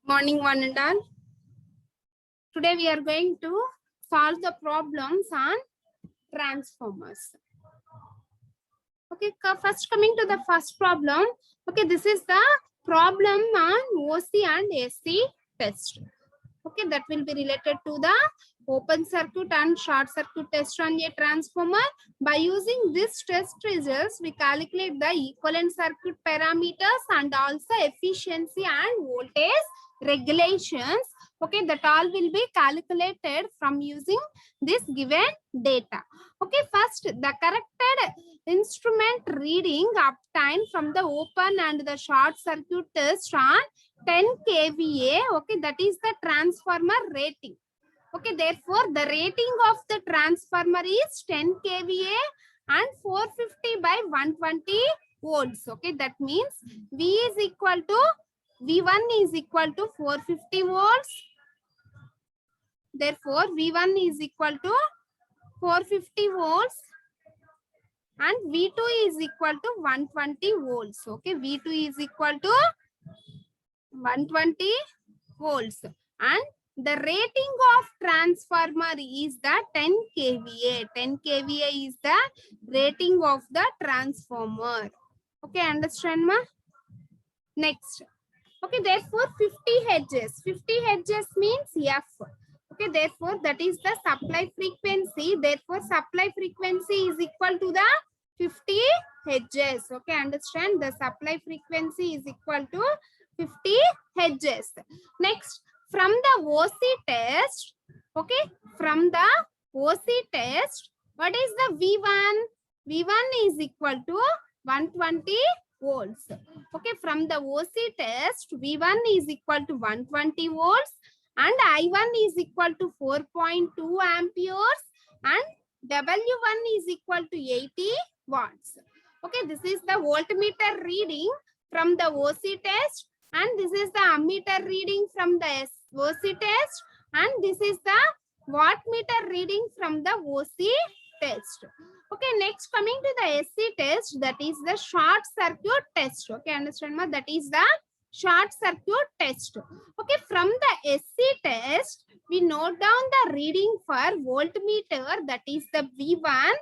Morning, one and all. Today we are going to solve the problems on transformers. Okay, first coming to the first problem. Okay, this is the problem on OC and AC test. Okay, that will be related to the open circuit and short circuit test on a transformer. By using this test results, we calculate the equivalent circuit parameters and also efficiency and voltage regulations. Okay, that all will be calculated from using this given data. Okay, first the corrected instrument reading obtained from the open and the short circuit test on 10 kVA. Okay, that is the transformer rating. Okay, therefore the rating of the transformer is 10 kVA and 450 by 120 volts. Okay, that means V is equal to V1 is equal to 450 volts. Therefore V1 is equal to 450 volts and V2 is equal to 120 volts. Okay, V2 is equal to 120 volts and the rating of transformer is the 10 kVA. 10 kVA is the rating of the transformer. Okay, understand ma? Next. Okay, therefore 50 hertz. 50 hertz means F. Okay, therefore that is the supply frequency. Therefore supply frequency is equal to the 50 hertz. Okay, understand? The supply frequency is equal to 50 hertz. Next, from the OC test, okay, from the OC test, what is the V1? V1 is equal to 120 volts. Okay, from the OC test, V1 is equal to 120 volts and I1 is equal to 4.2 amperes and W1 is equal to 80 watts. Okay, this is the voltmeter reading from the OC test and this is the ammeter reading from the OC test and this is the wattmeter reading from the OC test. Okay, next coming to the SC test, that is the short circuit test. Okay, understand ma? That is the short circuit test. Okay, from the SC test, we note down the reading for voltmeter, that is the V1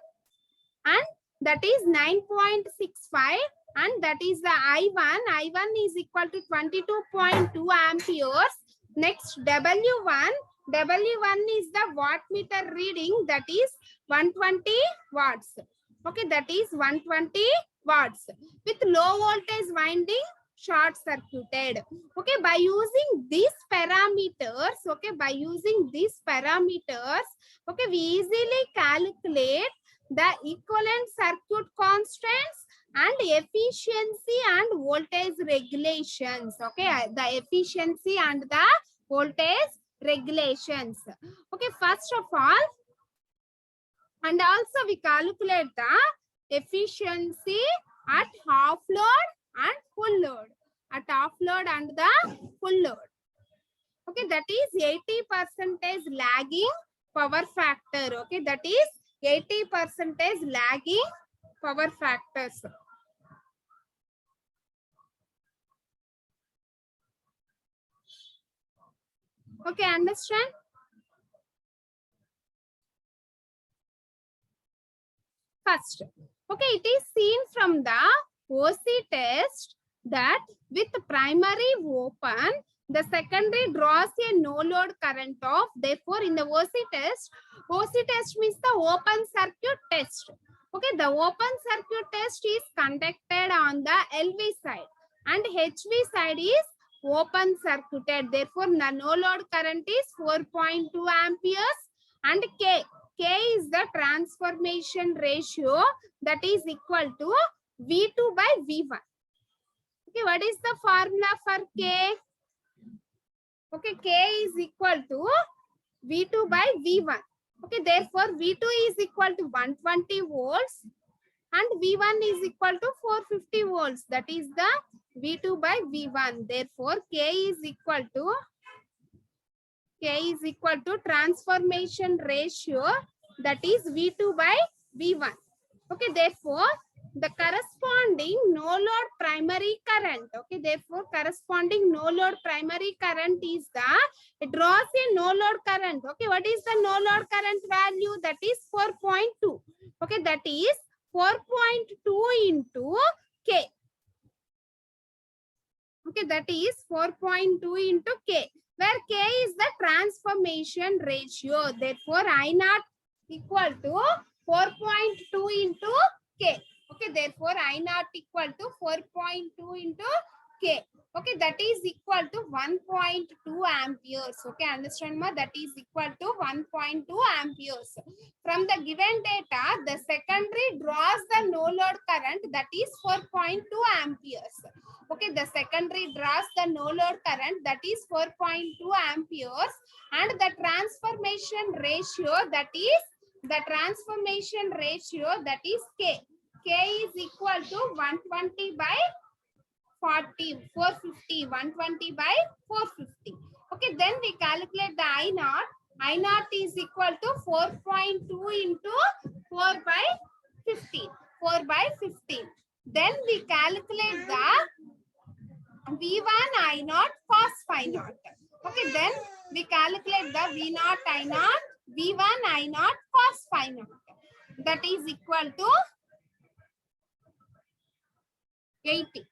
and that is 9.65 and that is the I1. I1 is equal to 22.2 amperes. Next W1. W1 is the wattmeter reading, that is 120 watts. Okay, that is 120 watts with low voltage winding short circuited. Okay, by using these parameters, okay, by using these parameters, okay, we easily calculate the equivalent circuit constants and efficiency and voltage regulations. Okay, the efficiency and the voltage regulations. Okay, first of all, and also we calculate the efficiency at half load and full load. At half load and the full load. Okay, that is 80% lagging power factor. Okay, that is 80% lagging power factors. Okay, understand? First, okay, it is seen from the OC test that with primary open, the secondary draws a no load current of. Therefore, in the OC test means the open circuit test. Okay, the open circuit test is conducted on the LV side and HV side is open circuited. Therefore, the no load current is 4.2 amperes and K is the transformation ratio, that is equal to V2 by V1. Okay, what is the formula for K? Okay, K is equal to V2 by V1. Okay, therefore V2 is equal to 120 volts and V1 is equal to 450 volts. That is the V2 by V1. Therefore, K is equal to transformation ratio, that is V2 by V1. Okay, therefore, the corresponding corresponding no load primary current. Okay, therefore corresponding no load primary current is the, it draws a no load current. Okay, what is the no load current value? That is 4.2. Okay, that is 4.2 into K. Okay, that is 4.2 into K, where K is the transformation ratio. Therefore, I naught equal to 4.2 into K. Okay, therefore, I naught equal to 4.2 into K. Okay, that is equal to 1.2 amperes. Okay, understand ma? That is equal to 1.2 amperes. From the given data, the secondary draws the no load current, that is 4.2 amperes. Okay, the secondary draws the no load current, that is 4.2 amperes, and the transformation ratio, that is K. K is equal to 120 by 40, 450, 120 by 450. Okay, then we calculate the I naught. I naught is equal to 4.2 into 4 by 15. 4 by 15. Then we calculate the V1 I naught cos phi naught. Okay, then we calculate the V naught I naught, V1 I naught cos phi naught. That is equal to 80.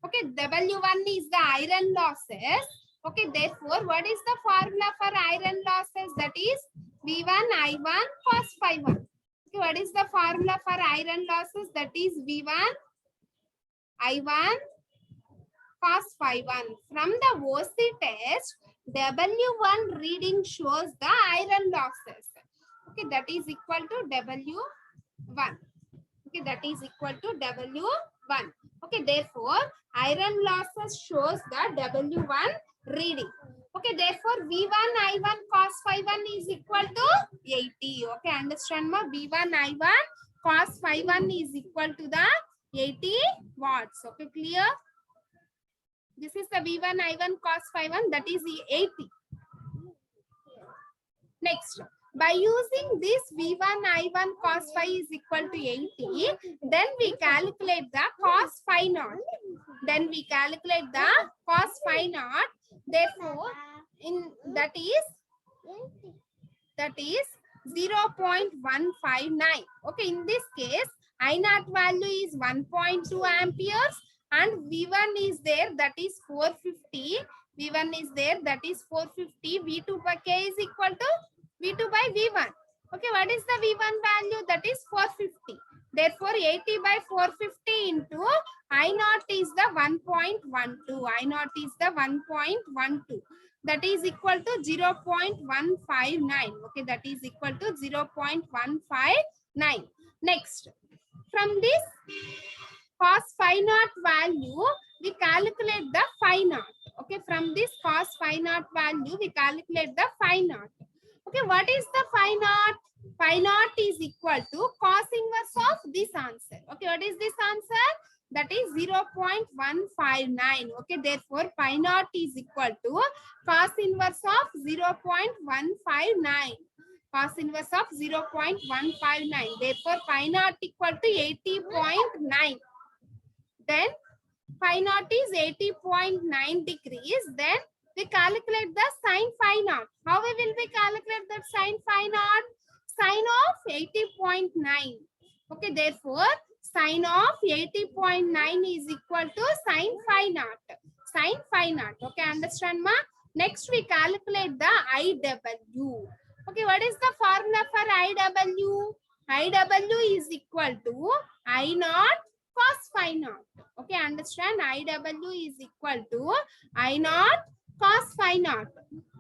Okay, W1 is the iron losses. Okay, therefore, what is the formula for iron losses? That is V1 I1 cos phi 1. Okay, what is the formula for iron losses? That is V1 I1 cos phi 1. From the OC test, W1 reading shows the iron losses. Okay, that is equal to W1. Okay, that is equal to W1. Okay, therefore, iron losses shows the W1 reading. Okay, therefore, V1 I1 cos phi 1 is equal to 80. Okay, understand ma? V1 I1 cos phi 1 is equal to the 80 watts. Okay, clear? This is the V1 I1 cos phi 1, that is 80. Next, by using this V1 I1 cos phi is equal to 80, then we calculate the cos phi naught. Then we calculate the cos phi naught. Therefore, that is 0.159. Okay, in this case, I naught value is 1.2 amperes and V1 is there, that is 450. V1 is there, that is 450. V2 by K is equal to V2 by V1. Okay, what is the V1 value? That is 450. Therefore, 80 by 450 into I naught is the 1.12. I naught is the 1.12. That is equal to 0.159. Okay, that is equal to 0.159. Next, from this cos phi naught value, we calculate the phi naught. Okay, from this cos phi naught value, we calculate the phi naught. Okay, what is the phi naught? Phi naught is equal to cos inverse of this answer. Okay, what is this answer? That is 0.159. Okay, therefore, phi naught is equal to cos inverse of 0.159. Cos inverse of 0.159. Therefore, phi naught equal to 80.9. Then, phi naught is 80.9 degrees. Then, we calculate the sin phi naught. How we will we calculate that sin phi naught? Sin of 80.9. Okay, therefore, sin of 80.9 is equal to sin phi naught. Sin phi naught. Okay, understand ma? Next, we calculate the IW. Okay, what is the formula for IW? IW is equal to I naught cos phi naught. Okay, understand? IW is equal to I naught cos phi naught.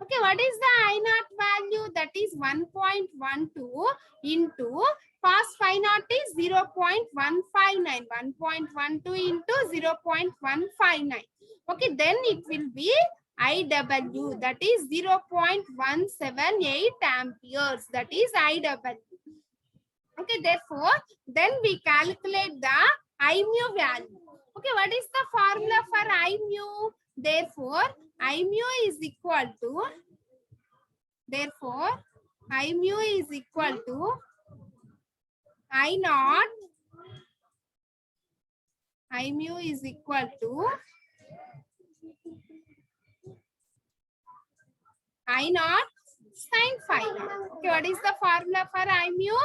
Okay, what is the I naught value? That is 1.12 into cos phi naught is 0.159. 1.12 into 0.159. Okay, then it will be IW, that is 0.178 amperes. That is IW. Okay, therefore, then we calculate the I mu value. Okay, what is the formula for I mu? Therefore, I mu is equal to I naught I mu is equal to I naught sin phi naught. Okay, what is the formula for I mu?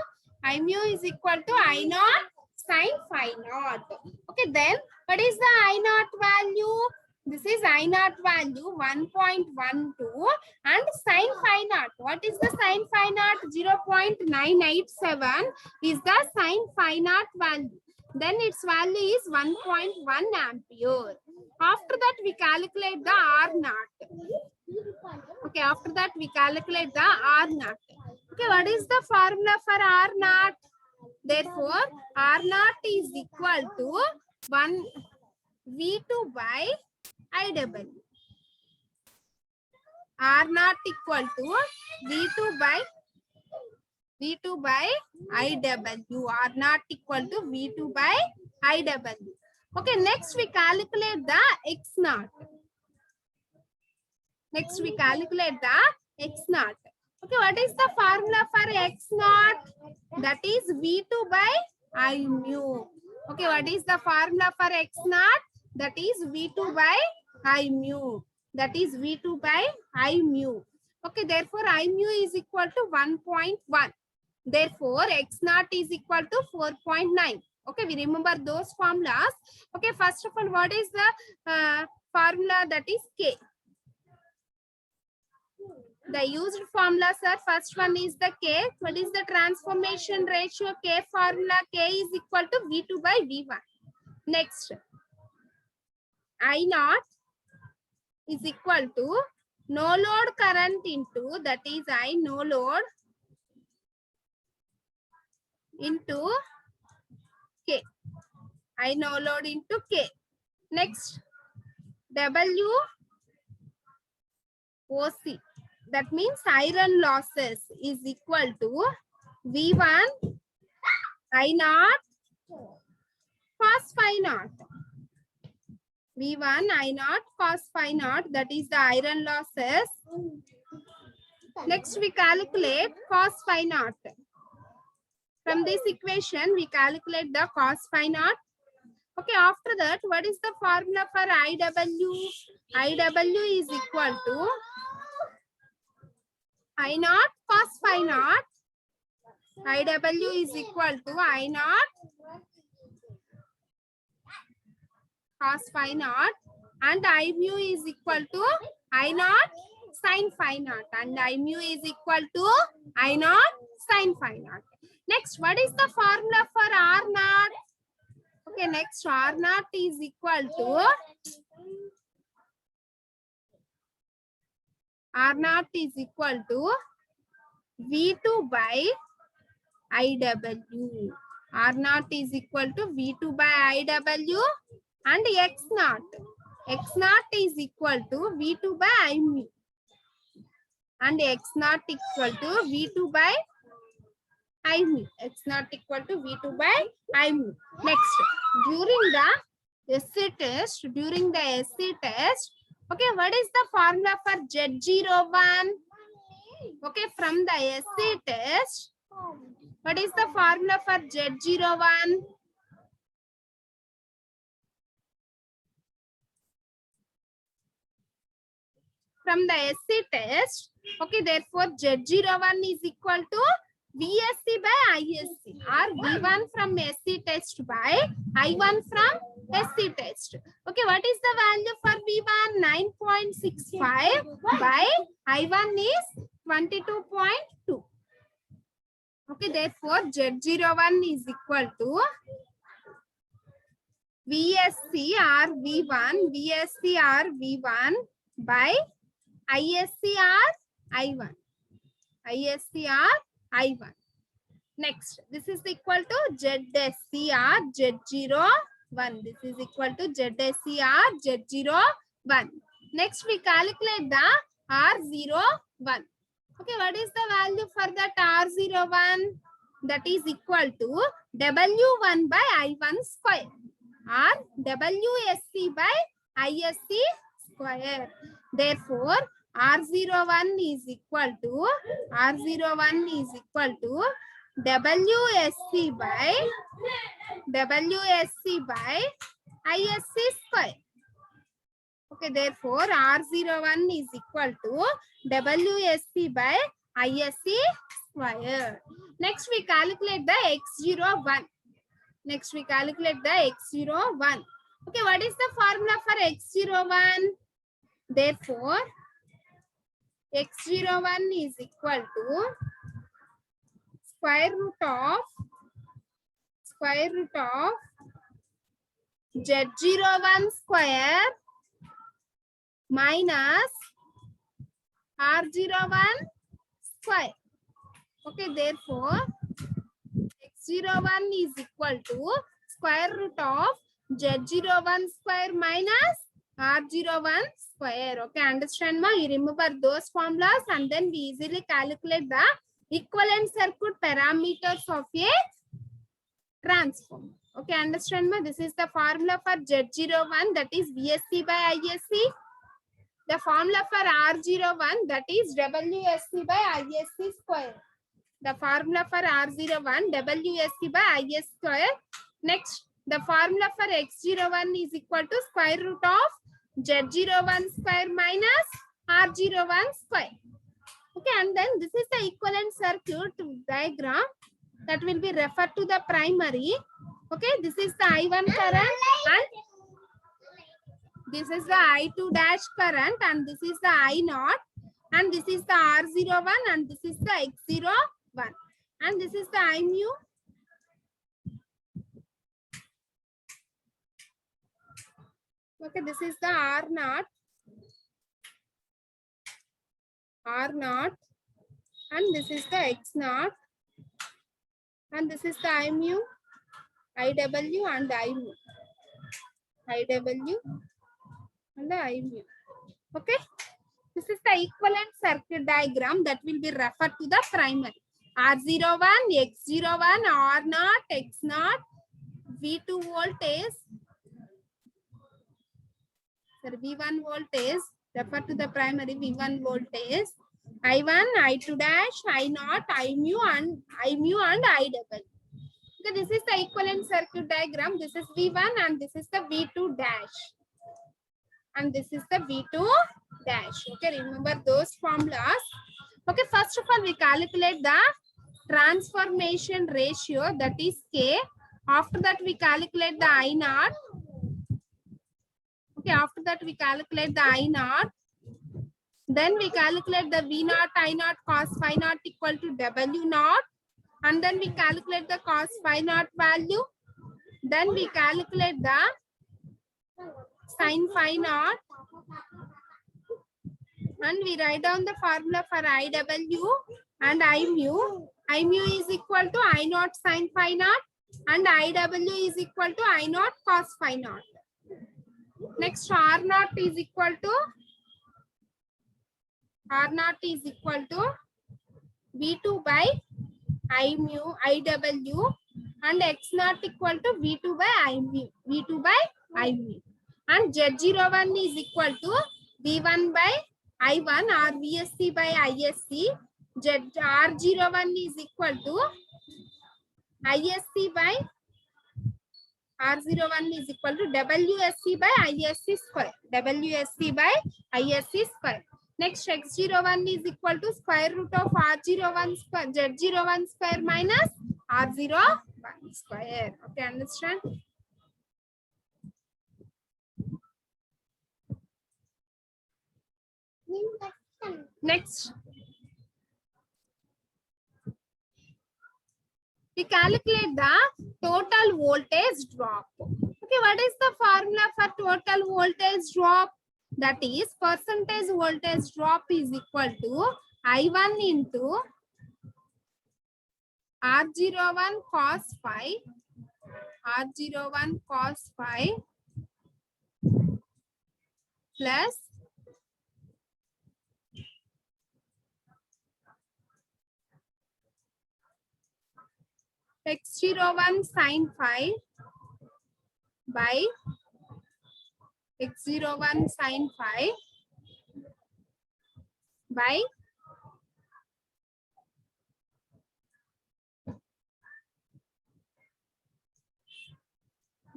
I mu is equal to I naught sin phi naught. Okay, then what is the I naught value? This is I naught value 1.12 and sin phi naught. What is the sin phi naught? 0.987 is the sin phi naught value. Then its value is 1.1 ampere. After that, we calculate the R naught. Okay, after that we calculate the R naught. Okay, what is the formula for R naught? Therefore, R naught is equal to 1 V2 by IW. R naught equal to V2 by IW. R naught equal to V2 by IW. Okay, next we calculate the X naught. Next, we calculate the X naught. Okay, what is the formula for X naught? That is V2 by I mu. Okay, what is the formula for X naught? That is V2 by I mu. That is V2 by I mu. Okay, therefore I mu is equal to 1.1. Therefore, X naught is equal to 4.9. Okay, we remember those formulas. Okay, first of all, what is the formula? That is K. The used formulas are, first one is the K. What is the transformation ratio? K formula, K is equal to V2 by V1. Next, I naught is equal to no load current into, that is I no load into K. I no load into K. Next, W OC. That means iron losses is equal to V1 I naught cos phi naught. V1 I naught cos phi naught, that is the iron losses. Next we calculate cos phi naught. From this equation we calculate the cos phi naught. Okay, after that, what is the formula for IW? IW is equal to I naught cos phi naught. IW is equal to I naught cos phi naught and I mu is equal to I naught sin phi naught, and I mu is equal to I naught sin phi naught. Next, what is the formula for R naught? Okay, next R naught is equal to R naught is equal to V2 by IW. R naught is equal to V2 by IW and X naught. X naught is equal to V2 by I mu. And X naught equal to V2 by I mu. X naught equal to V2 by I mu. Next, during the SC test, okay, what is the formula for Z01? Okay, from the SC test, what is the formula for Z01? From the SC test, okay, therefore Z01 is equal to VSC by ISC, or V1 from SC test by I1 from SC test. Okay, what is the value for V1? 9.65 by I1 is 22.2. Okay, therefore Z01 is equal to VSC or V1 by ISC or I1. ISC or I1. Next, this is equal to ZSC or Z01. This is equal to ZSC or Z01. Next, we calculate the R01. Okay, what is the value for that R01? That is equal to W1 by I1 square or WSC by ISC square. Therefore, R01 is equal to WSC by ISC square. Okay, therefore R01 is equal to WSC by ISC square. Next we calculate the X01. Next we calculate the X01. Okay, what is the formula for X01? Therefore, X01 is equal to square root of Z01 square minus R01 square. Okay, therefore X01 is equal to square root of Z01 square minus R01 square. Okay, understand ma? You remember those formulas and then we easily calculate the equivalent circuit parameters of a transform. Okay, understand ma? This is the formula for Z01, that is VSC by ISC. The formula for R01, that is WSC by ISC square. The formula for R01, WSC by IS square. Next, the formula for X01 is equal to square root of Z01 square minus R01 square. Okay, and then this is the equivalent circuit diagram that will be referred to the primary. Okay, this is the I1 current and this is the I2 dash current and this is the I0 and this is the R01 and this is the X01 and this is the I mu. Okay, this is the R0 and this is the X0 and this is the I mu, IW and I mu, IW and the I mu. Okay, this is the equivalent circuit diagram that will be referred to the primary. R01, X01, R0, X0, V2 voltage, V1 voltage, refer to the primary V1 voltage, I1, I2 dash, I0, I mu and IW. Okay, this is the equivalent circuit diagram. This is V1 and this is the V2 dash. And this is the V2 dash. Okay, remember those formulas. Okay, first of all, we calculate the transformation ratio, that is K. After that, we calculate the I0. Okay, after that, we calculate the I0. Then we calculate the V0, I0 cos phi naught equal to W0. And then we calculate the cos phi naught value. Then we calculate the sin phi naught. And we write down the formula for IW and I mu. I mu is equal to I0 sin phi naught and IW is equal to I0 cos phi naught. Next, R0 is equal to V2 by I mu, IW and X0 equal to V2 by I mu, and Z01 is equal to V1 by I1 or VSC by ISC. R01 is equal to ISC by R01 is equal to WSC by ISC square. WSC by ISC square. Next, X01 is equal to square root of R01 square, Z01 square minus R01 square. Okay, understand? Next, we calculate the total voltage drop. Okay, what is the formula for total voltage drop? That is percentage voltage drop is equal to I1 into R01 cos phi, plus X01 sin phi by X01 sin phi by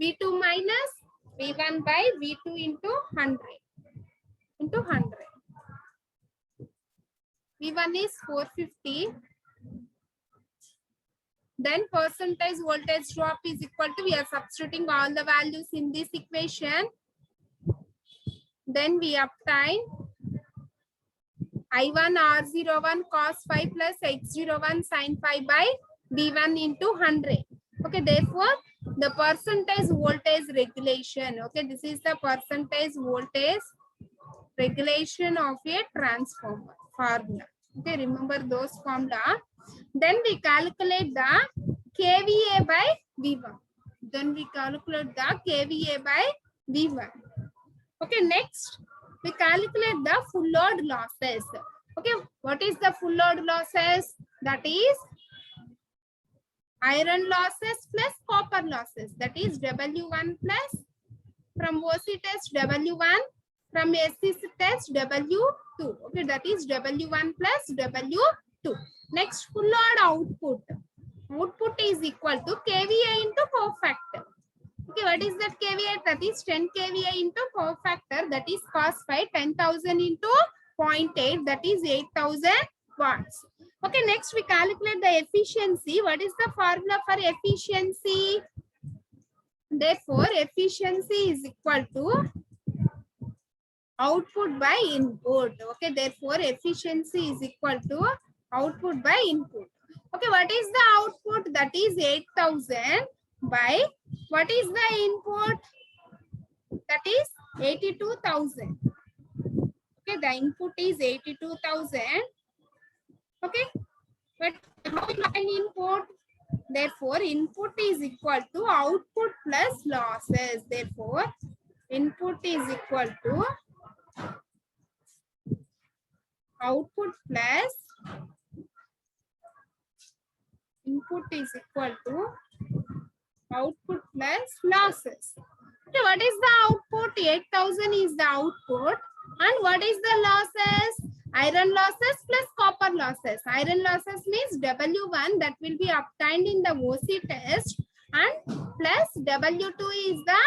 V2 minus V1 by V2 into 100 into 100. V1 is 450. Then percentage voltage drop is equal to, we are substituting all the values in this equation. Then we obtain I1 R01 cos phi plus X01 sin phi by V1 into 100. Okay, therefore the percentage voltage regulation. Okay, this is the percentage voltage regulation of a transformer formula. Okay, remember those formula. Then we calculate the kVA by V1. Then we calculate the kVA by V1. Okay, next we calculate the full load losses. Okay, what is the full load losses? That is iron losses plus copper losses. That is W1 plus from OC test W1, from SC test W2. Okay, that is W1 plus W2. Next, full load output. Output is equal to kVA into power factor. Okay, what is that kVA? That is 10 kVA into power factor. That is cos phi 10,000 into 0.8. That is 8,000 watts. Okay, next we calculate the efficiency. What is the formula for efficiency? Therefore, efficiency is equal to output by input. Okay, therefore, efficiency is equal to output by input. Okay, what is the output? That is 8,000 by what is the input? That is 82,000. Okay, the input is 82,000. Okay, but how we find input? Therefore, input is equal to output plus losses. Therefore, input is equal to output plus input is equal to output plus losses. Okay, what is the output? 8,000 is the output. And what is the losses? Iron losses plus copper losses. Iron losses means W1 that will be obtained in the OC test, and plus W2 is the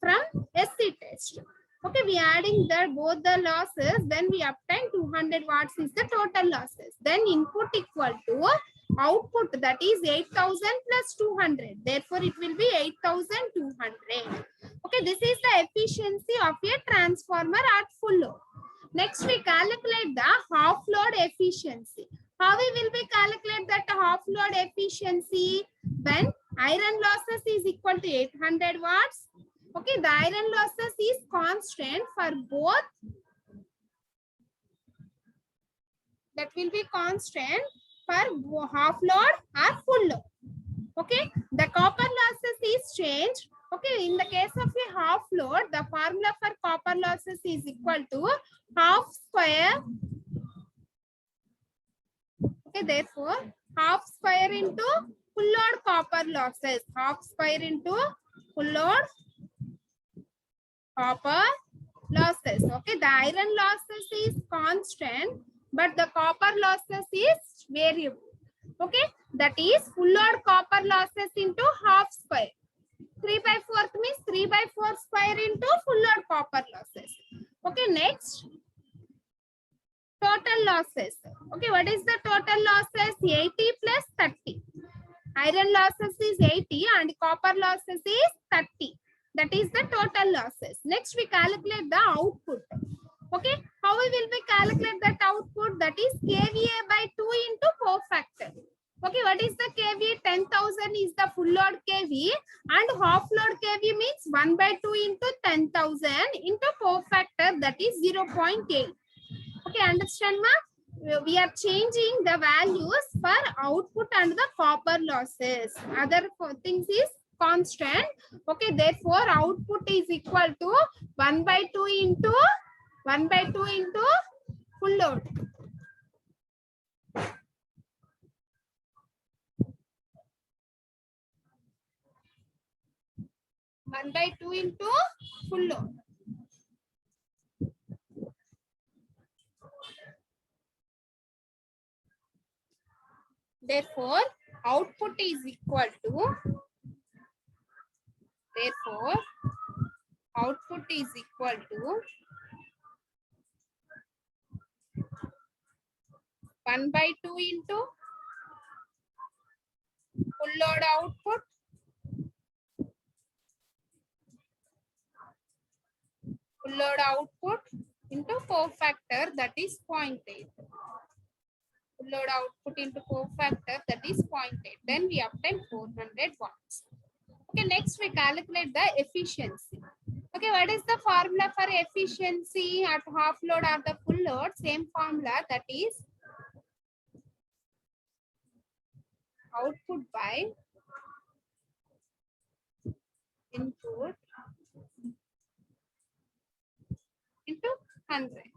from SC test. Okay, we adding both the losses, then we obtain 200 watts is the total losses. Then input equal to output, that is 8,000 plus 200. Therefore, it will be 8,200. Okay, this is the efficiency of a transformer at full load. Next, we calculate the half load efficiency. How we will be calculate that half load efficiency? When iron losses is equal to 800 watts. Okay, the iron losses is constant for both. That will be constant for half load or full load. Okay, the copper losses is changed. Okay, in the case of a half load, the formula for copper losses is equal to half square. Okay, therefore, half square into full load copper losses. Half square into full load copper losses. Okay, the iron losses is constant, but the copper losses is variable. Okay, that is full load copper losses into half square. 3/4 means 3/4 square into full load copper losses. Okay, next, total losses. Okay, what is the total losses? 80 plus 30. Iron losses is 80 and copper losses is 30. That is the total losses. Next, we calculate the output. Okay, how we will be calculate that output? That is kVA by 2 into power factor. Okay, what is the kVA? 10,000 is the full load kV, and half load kV means 1/2 into 10,000 into power factor, that is 0.8. Okay, understand ma? We are changing the values for output and the copper losses. Other things is constant. Okay, therefore output is equal to 1/2 into full load. One by two into full load. Therefore, output is equal to Therefore, output is equal to 1/2 into full load output into cofactor, that is 0.8. Full load output into cofactor, that is 0.8. Then we obtain 400 watts. Okay, next we calculate the efficiency. Okay, what is the formula for efficiency at half load or the full load? Same formula, that is output by input into 100.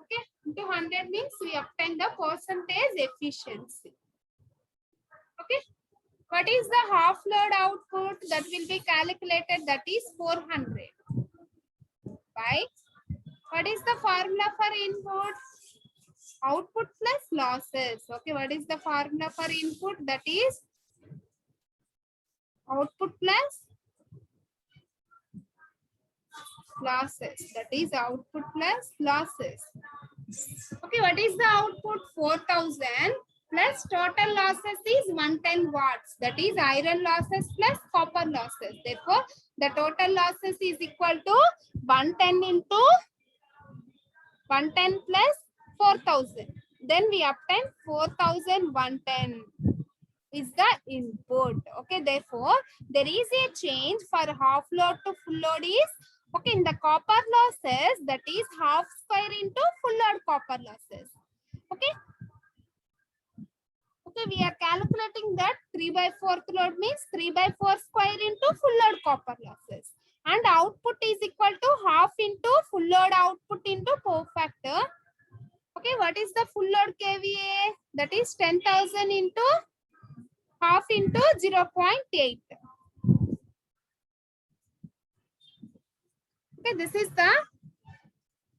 Okay, into 100 means we obtain the percentage efficiency. Okay, what is the half load output that will be calculated? That is 400 by, what is the formula for input? Output plus losses. Okay, what is the formula for input? That is output plus losses. That is output plus losses. Okay, what is the output? 4000 plus total losses is 110 watts. That is iron losses plus copper losses. Therefore, the total losses is equal to 110 into 110 plus 4000. Then we obtain 4110 is the input. Okay, therefore, there is a change for half load to full load is, okay, in the copper losses, that is half square into full load copper losses. Okay. Okay, we are calculating that 3/4 load means 3/4 square into full load copper losses. And output is equal to half into full load output into cofactor. Okay, what is the full load kVA? That is 10,000 into half into 0.8. Okay, this is the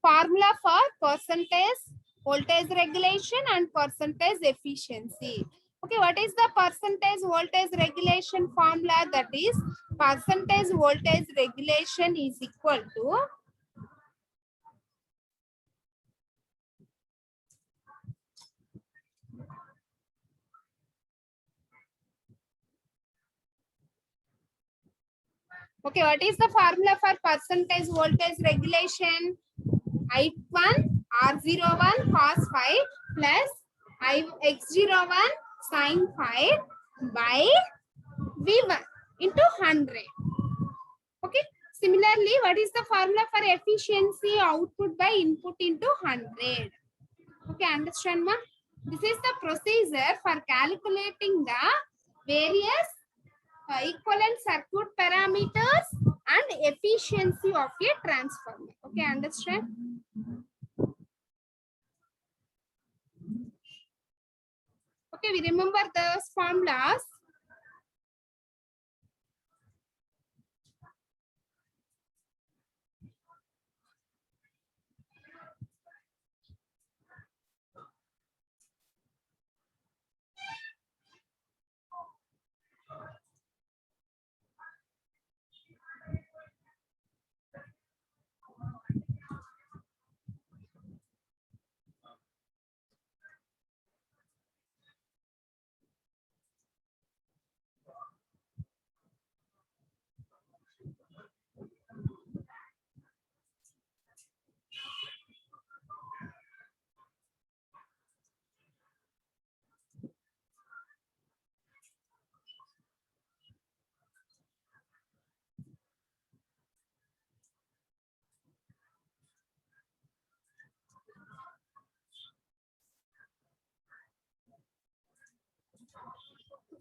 formula for percentage voltage regulation and percentage efficiency. Okay, what is the percentage voltage regulation formula? That is percentage voltage regulation is equal to okay, what is the formula for percentage voltage regulation? I1 R01 cos phi plus X01 sin phi by V1 into 100. Okay. Similarly, what is the formula for efficiency? Output by input into 100. Okay, understand, ma? This is the procedure for calculating the various equivalent circuit parameters and efficiency of a transformer. Okay, understand? Okay, we remember those formulas.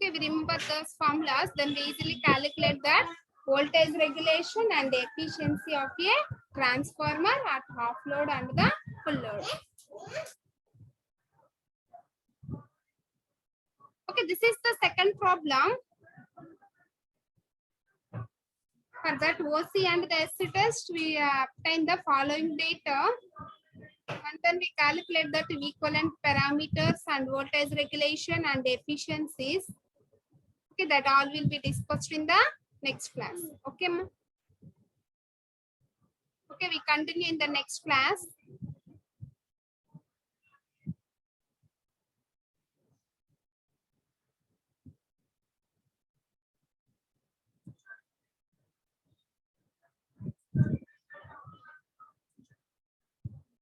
Okay, we remember those formulas, then we easily calculate that voltage regulation and the efficiency of a transformer at half load and the full load. Okay, this is the second problem. For that OC and the SC test, we obtain the following data. And then we calculate that equivalent parameters and voltage regulation and efficiencies. Okay, that all will be discussed in the next class. Okay, ma? Okay, we continue in the next class.